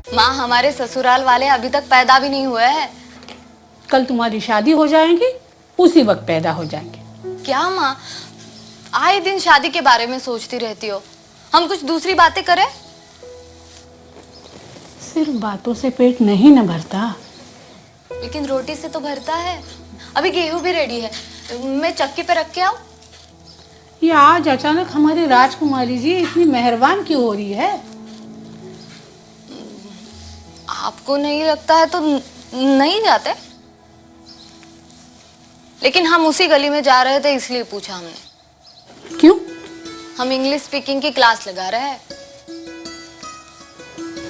माँ, हमारे ससुराल वाले अभी तक पैदा भी नहीं हुए हैं। कल तुम्हारी शादी हो जाएगी, उसी वक्त पैदा हो जाएंगे। क्या माँ, आए दिन शादी के बारे में सोचती रहती हो। हम कुछ दूसरी बातें करें? सिर्फ बातों से पेट नहीं न भरता। लेकिन रोटी से तो भरता है। अभी गेहूं भी रेडी है, मैं चक्की पे रख के आऊं? ये आज अचानक हमारी राजकुमारी जी इतनी मेहरबान क्यों हो रही है? आपको नहीं लगता है तो नहीं जाते। लेकिन हम उसी गली में जा रहे थे, इसलिए पूछा हमने। क्यों? हम इंग्लिश स्पीकिंग की क्लास लगा रहे हैं।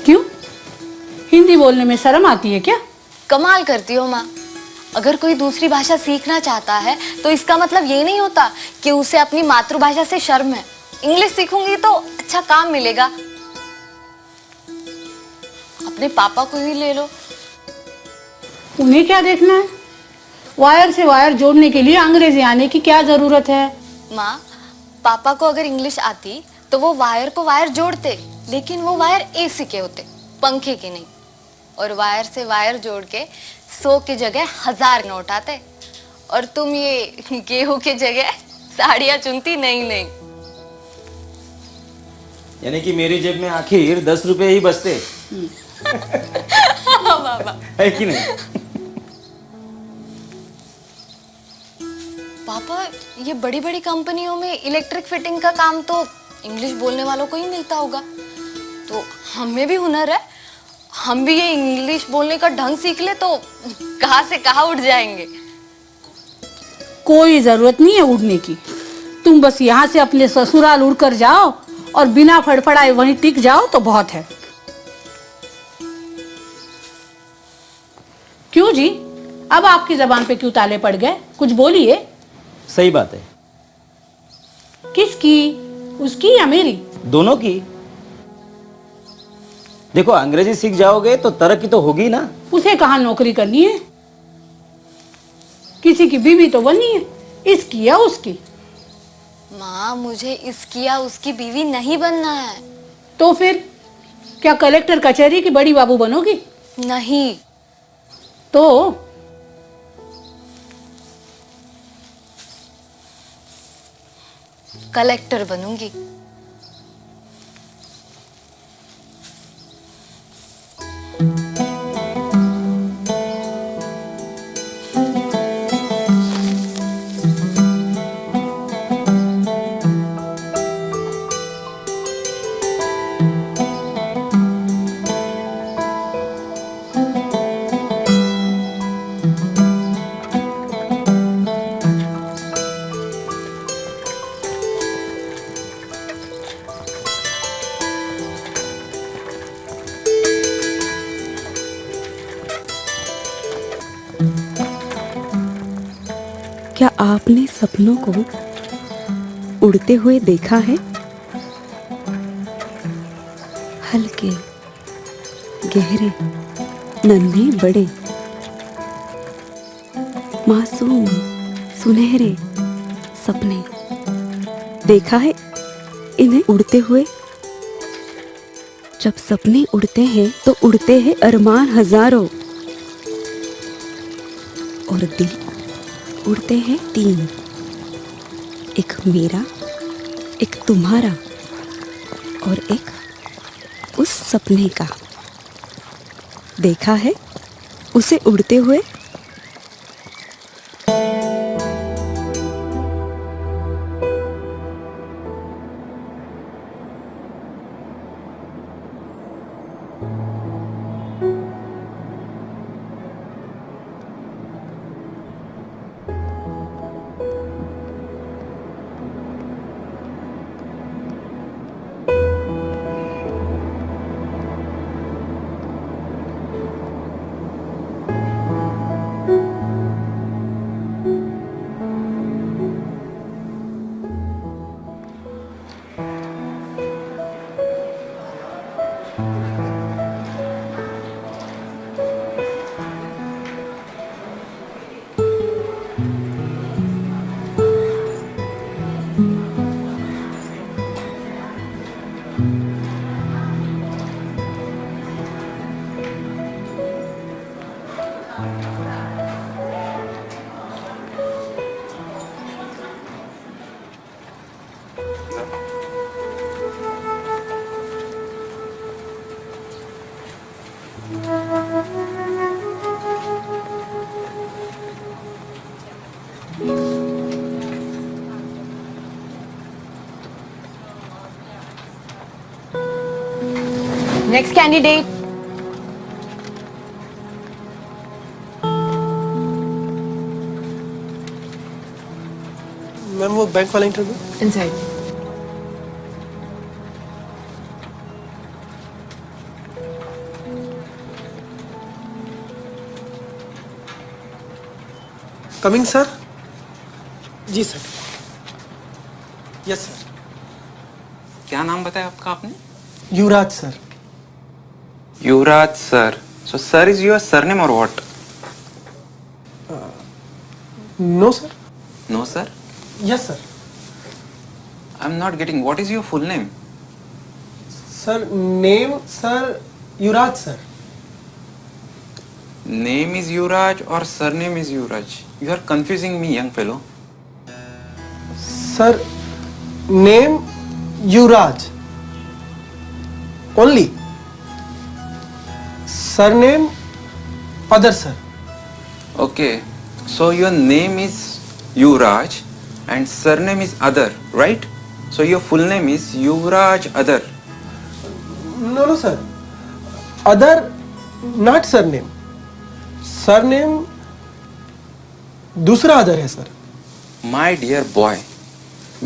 क्यों? हिंदी बोलने में शर्म आती है क्या? कमाल करती हो माँ। अगर कोई दूसरी भाषा सीखना चाहता है तो इसका मतलब ये नहीं होता कि उसे अपनी मातृभाषा से शर्म है। इंग्लिश सीखूंगी तो अच्छा काम मिलेगा। अपने पापा को ही ले लो। उन्हें क्या देखना है? वायर से वायर जोड़ने के लिए अंग्रेजी आने की क्या जरूरत है? माँ, पापा को अगर इंग्लिश आती तो वो वायर को वायर जोड़ते, लेकिन वो वायर एसी के होते, पंखे के नहीं। और वायर से वायर जोड़ के 100 की जगह 1000 नोट आते। और तुम ये गेहूं की जगह साड़ियां चुनती। नहीं। यानी कि मेरी जेब में आखिर 10 रुपए ही बचते। है कि नहीं? पापा, ये बड़ी बड़ी कंपनियों में इलेक्ट्रिक फिटिंग का काम तो इंग्लिश बोलने वालों को ही मिलता होगा। तो हमें भी हुनर है। हम भी ये इंग्लिश बोलने का ढंग सीख ले तो कहाँ से कहाँ उठ जाएंगे। कोई जरूरत नहीं है उड़ने की। तुम बस यहाँ से अपने ससुराल उड़कर जाओ और बिना फड़फड़ाए वहीं टिक जाओ तो बहुत है। क्यों जी, अब आपकी जबान पे क्यों ताले पड़ गए? कुछ बोलिए। सही बात है। किसकी? उसकी या मेरी? दोनों की। देखो, अंग्रेजी सीख जाओगे तो तरक्की तो होगी ना। उसे कहाँ नौकरी करनी है? किसी की बीवी तो बननी है, इसकी या उसकी। माँ, मुझे इसकी या उसकी बीवी नहीं बनना है। तो फिर क्या कलेक्टर कचहरी की बड़ी बाबू बनोगी? नहीं। तो कलेक्टर बनूंगी। क्या आपने सपनों को उड़ते हुए देखा है? हल्के, गहरे, नन्हे बड़े, मासूम, सुनहरे सपने देखा है इन्हें उड़ते हुए? जब सपने उड़ते हैं तो उड़ते हैं अरमान हजारों, और दिल उड़ते हैं 3। एक मेरा, एक तुम्हारा और एक उस सपने का। देखा है उसे उड़ते हुए? Next candidate. मैम वो बैंक वाला इंटरव्यू। इनसाइड। Coming sir. जी सर। Yes sir. क्या नाम बताया आपका आपने? Yuvraj sir. Yuvraj sir. So sir is your surname or what? No sir. No sir. Yes sir. I'm not getting. What is your full name? Sir name sir Yuvraj sir. Name is Yuvraj or surname is Yuvraj? You are confusing me, young fellow. Sir name Yuvraj only, surname other sir. Okay. So your name is Yuvraj and surname is Adar, right? So your full name is Yuvraj Adar. No no sir, Adar not surname, surname दूसरा अदर है sir. My dear boy,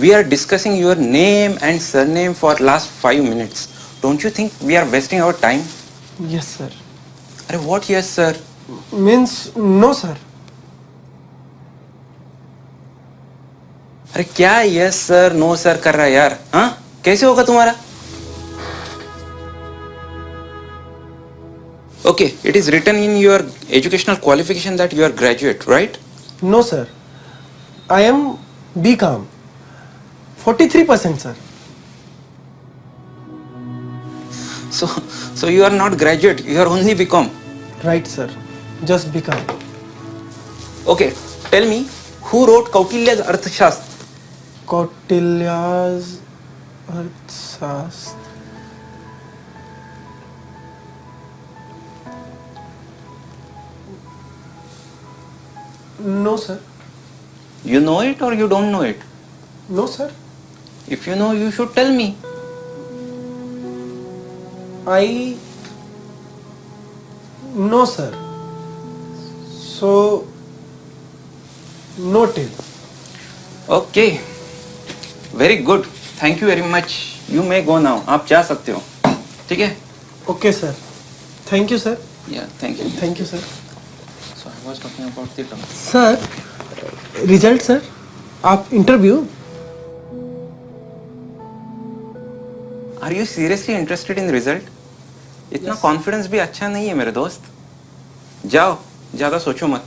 we are discussing your name and surname for last 5 minutes. Don't you think we are wasting our time? Yes sir. अरे what yes sir? Means no sir. अरे क्या yes sir no sir कर रहा है यार? हाँ कैसे होगा तुम्हारा? Okay, it is written in your educational qualification that you are graduate, right? No sir, I am B com 43% sir. So you are not graduate, you are only BCom. Right sir, just B com. Okay, tell me who wrote Kautilya's Arthashastra? Kautilya's Arthashastra. No sir. You know it or you don't know it? No sir, If you know, you should tell me. I know sir, so noted. Okay, very good. Thank you very much. You may go now. आप जा सकते हो. ठीक है? Okay sir, thank you sir. Yeah, thank you. Thank you sir. So I was talking about the term. Sir result sir, आप interview. Are you seriously interested in result? इतना confidence भी अच्छा नहीं है मेरे दोस्त. जाओ, ज्यादा सोचो मत.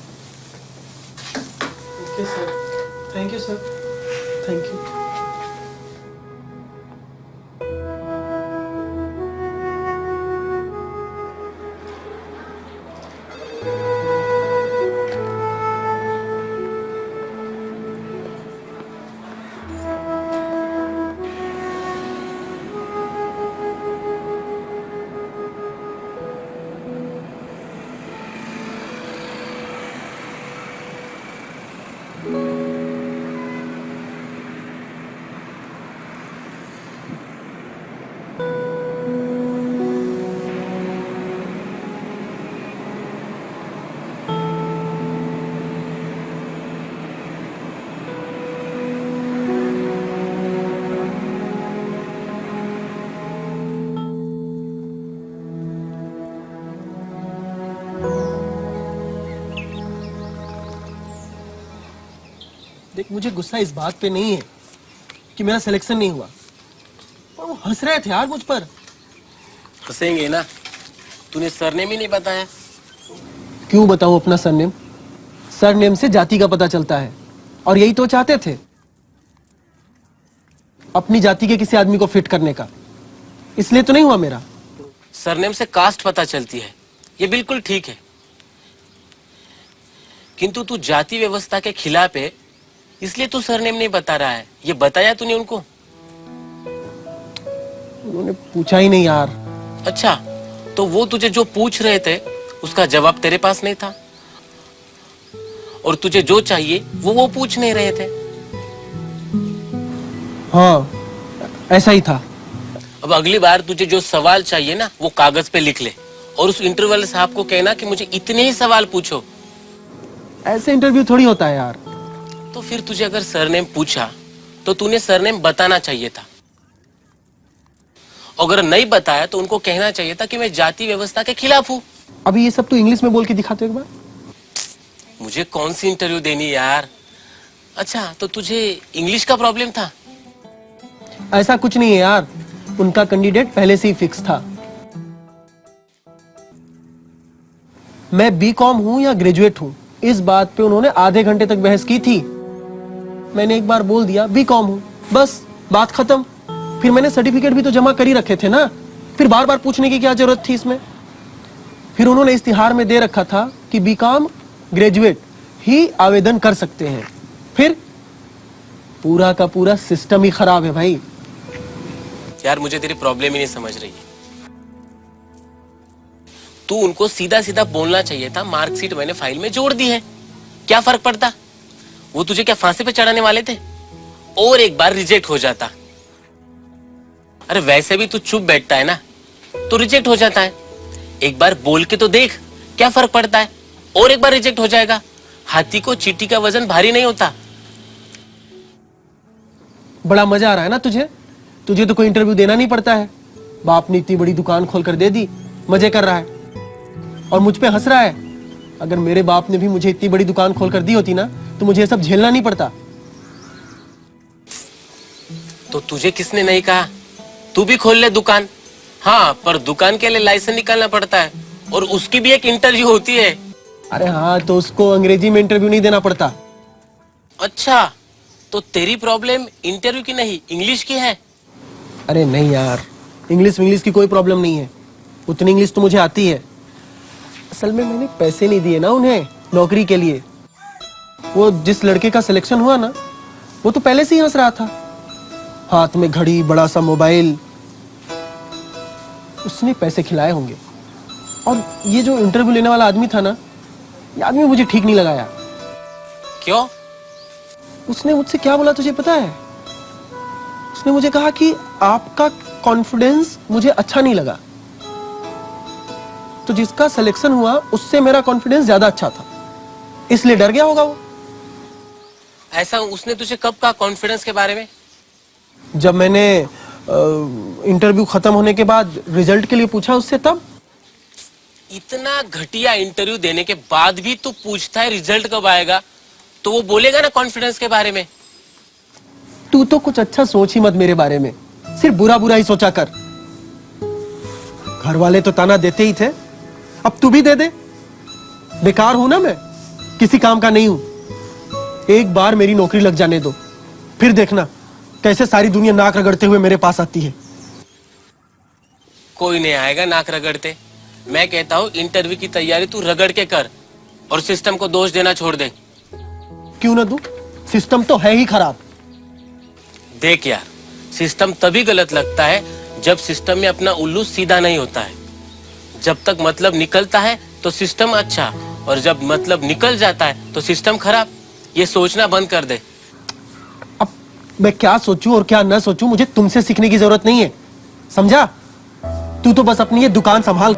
Okay sir, thank you sir, thank you. देख, मुझे गुस्सा इस बात पे नहीं है कि मेरा सिलेक्शन नहीं हुआ, पर वो हंस रहे थे यार मुझ पर। हंसेंगे ना, तूने सरनेम ही नहीं बताया। क्यों बताऊं अपना सरनेम? सरनेम से जाति का पता चलता है, और यही तो चाहते थे, अपनी जाति के किसी आदमी को फिट करने का। इसलिए तो नहीं हुआ मेरा। सरनेम से कास्ट पता चलती है, ये बिल्कुल ठीक है, किंतु तू जाति व्यवस्था के खिलाफ है, इसलिए तू सरनेम नहीं बता रहा है। ये बताया तूने उनको? उन्होंने पूछा ही नहीं यार। अच्छा, तो वो तुझे जो पूछ रहे थे उसका जवाब तेरे पास नहीं था, और तुझे जो चाहिए वो पूछ नहीं रहे थे। हाँ, ऐसा ही था। अब अगली बार तुझे जो सवाल चाहिए ना वो कागज पे लिख ले, और उस इंटरव्यू वाले साहब को कहना कि मुझे इतने ही सवाल पूछो। ऐसे इंटरव्यू थोड़ी होता है यार। तो फिर तुझे अगर सरनेम पूछा तो तूने सरनेम बताना चाहिए था। अगर नहीं बताया तो उनको कहना चाहिए था कि मैं जाति व्यवस्था के खिलाफ हूं। अभी ये सब तू इंग्लिश में बोल के दिखाते हो एक बार। मुझे कौन सी इंटरव्यू देनी यार। अच्छा, तो तुझे इंग्लिश का प्रॉब्लम था? ऐसा कुछ नहीं है यार, उनका कैंडिडेट पहले से ही फिक्स था। मैं बीकॉम हूं या ग्रेजुएट हूं, इस बात पे उन्होंने आधे घंटे तक बहस की थी। मैंने एक बार बोल दिया बीकॉम हूं, बस बात खत्म। फिर मैंने सर्टिफिकेट भी तो जमा कर ही रखे थे ना, फिर बार बार पूछने की क्या जरूरत थी इसमें। फिर उन्होंने इस्तिहार में दे रखा था कि बीकॉम ग्रेजुएट ही आवेदन कर सकते हैं। फिर पूरा का पूरा सिस्टम ही खराब है भाई। यार मुझे तेरी प्रॉब्लम ही नहीं समझ रही है। तू उनको सीधा सीधा बोलना चाहिए था मार्कशीट मैंने फाइल में जोड़ दी है, क्या फर्क पड़ता? वो तुझे क्या फांसी पे चढ़ाने वाले थे? और एक बार रिजेक्ट हो जाता। अरे वैसे भी तू चुप बैठता है ना तो रिजेक्ट हो जाता है। एक बार बोल के तो देख, क्या फर्क पड़ता है? और एक बार रिजेक्ट हो जाएगा। हाथी को चींटी का वजन भारी नहीं होता। बड़ा मजा आ रहा है ना तुझे? तुझे तो कोई इंटरव्यू देना नहीं पड़ता है। बाप ने इतनी बड़ी दुकान खोलकर दे दी, मजे कर रहा है और मुझ पे हंस रहा है। अगर मेरे बाप ने भी मुझे इतनी बड़ी दुकान खोलकर दी होती ना तो मुझे ये सब झेलना नहीं पड़ता। तो तुझे किसने नहीं कहा तू भी खोल ले दुकान? हाँ, पर दुकान के लिए लाइसेंस निकालना पड़ता है और उसकी भी एक इंटरव्यू होती है। अरे हाँ, तो उसको अंग्रेजी में इंटरव्यू नहीं देना पड़ता। अच्छा, तो तेरी प्रॉब्लम इंटरव्यू की नहीं इंग्लिश की है? अरे नहीं यार, इंग्लिश की कोई प्रॉब्लम नहीं है। उतनी इंग्लिश तो मुझे आती है। असल में मैंने पैसे नहीं दिए ना उन्हें नौकरी के लिए। वो जिस लड़के का सिलेक्शन हुआ ना, वो तो पहले से ही हंस रहा था, हाथ में घड़ी, बड़ा सा मोबाइल। उसने पैसे खिलाए होंगे। और ये जो इंटरव्यू लेने वाला आदमी था ना, ये आदमी मुझे ठीक नहीं लगा यार। क्यों? उसने मुझसे क्या बोला तुझे पता है? उसने मुझे कहा कि आपका कॉन्फिडेंस मुझे अच्छा नहीं लगा। तो जिसका सिलेक्शन हुआ उससे मेरा कॉन्फिडेंस ज्यादा अच्छा था, इसलिए डर गया होगा वो। ऐसा उसने तुझे कब कहा कॉन्फिडेंस के बारे में? जब मैंने इंटरव्यू खत्म होने के बाद रिजल्ट के लिए पूछा उससे, तब। इतना घटिया इंटरव्यू देने के बाद भी तू पूछता है रिजल्ट कब आएगा, तो वो बोलेगा ना कॉन्फिडेंस के बारे में। तू तो कुछ अच्छा सोच ही मत मेरे बारे में, सिर्फ बुरा बुरा ही सोचा कर। घर वाले तो ताना देते ही थे, अब तू भी दे दे। बेकार हूं ना मैं, किसी काम का नहीं हूं। एक बार मेरी नौकरी लग जाने दो, फिर देखना कैसे सारी दुनिया नाक रगड़ते हुए मेरे पास आती है। कोई नहीं आएगा नाक रगड़ते। मैं कहता हूँ इंटरव्यू की तैयारी तू रगड़ के कर और सिस्टम को दोष देना छोड़ दे। क्यों ना दूं? सिस्टम तो है ही खराब। देख यार, सिस्टम तभी गलत लगता है जब सिस्टम में अपना उल्लू सीधा नहीं होता है। जब तक मतलब निकलता है तो सिस्टम अच्छा, और जब मतलब निकल जाता है तो सिस्टम खराब। ये सोचना बंद कर दे। अब मैं क्या सोचूं और क्या ना सोचूं, मुझे तुमसे सीखने की जरूरत नहीं है, समझा? तू तो बस अपनी ये दुकान संभाल।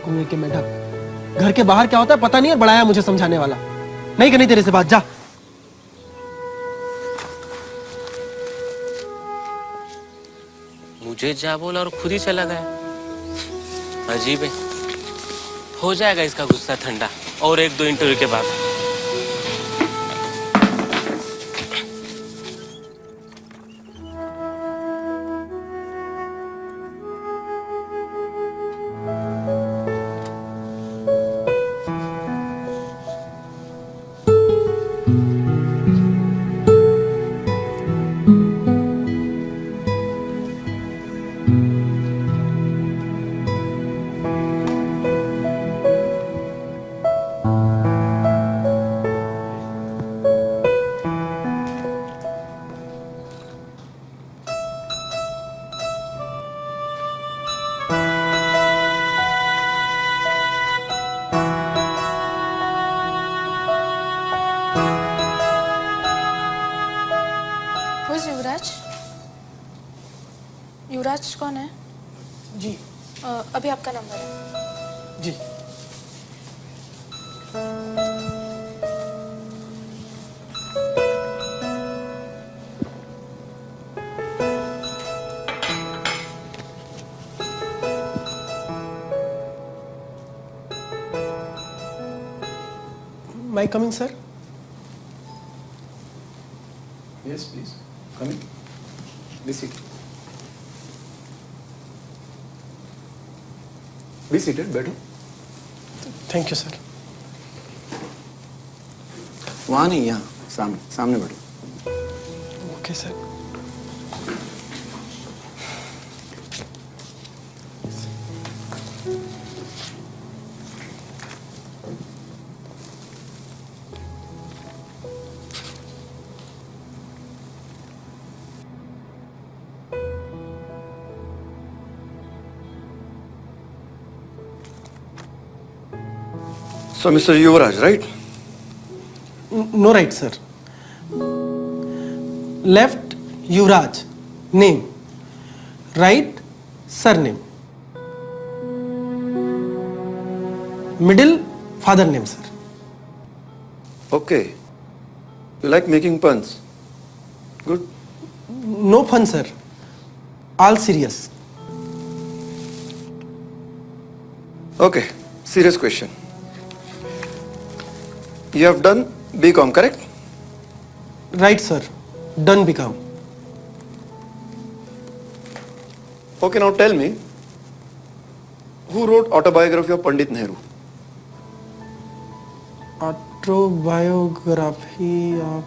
कुएं के मेढक, घर के बाहर क्या होता है पता नहीं है, बड़ाया मुझे समझाने वाला। नहीं करनी तेरे से बात, जा। मुझे जा बोला और खुद ही चला गया। अजीब है। हो जाएगा इसका गुस्सा ठंडा और एक दो इंटरव्यू के बाद। युवराज कौन है? जी अभी आपका नंबर है। जी may I come in sir? Yes, please. Come in. Be seated. Be seated, बैठो. Thank you sir. वहाँ नहीं, यहाँ सामने सामने बैठो. Okay sir. So, Mr. Yuvraj, right? No right, sir. Left, Yuvraj, name. Right, surname. Middle, father name, sir. Okay. You like making puns? Good. No fun, sir. All serious. Okay. Serious question. You have done BCom, correct? Right, sir. Done become. Okay, now tell me, who wrote autobiography of Pandit Nehru? Autobiography of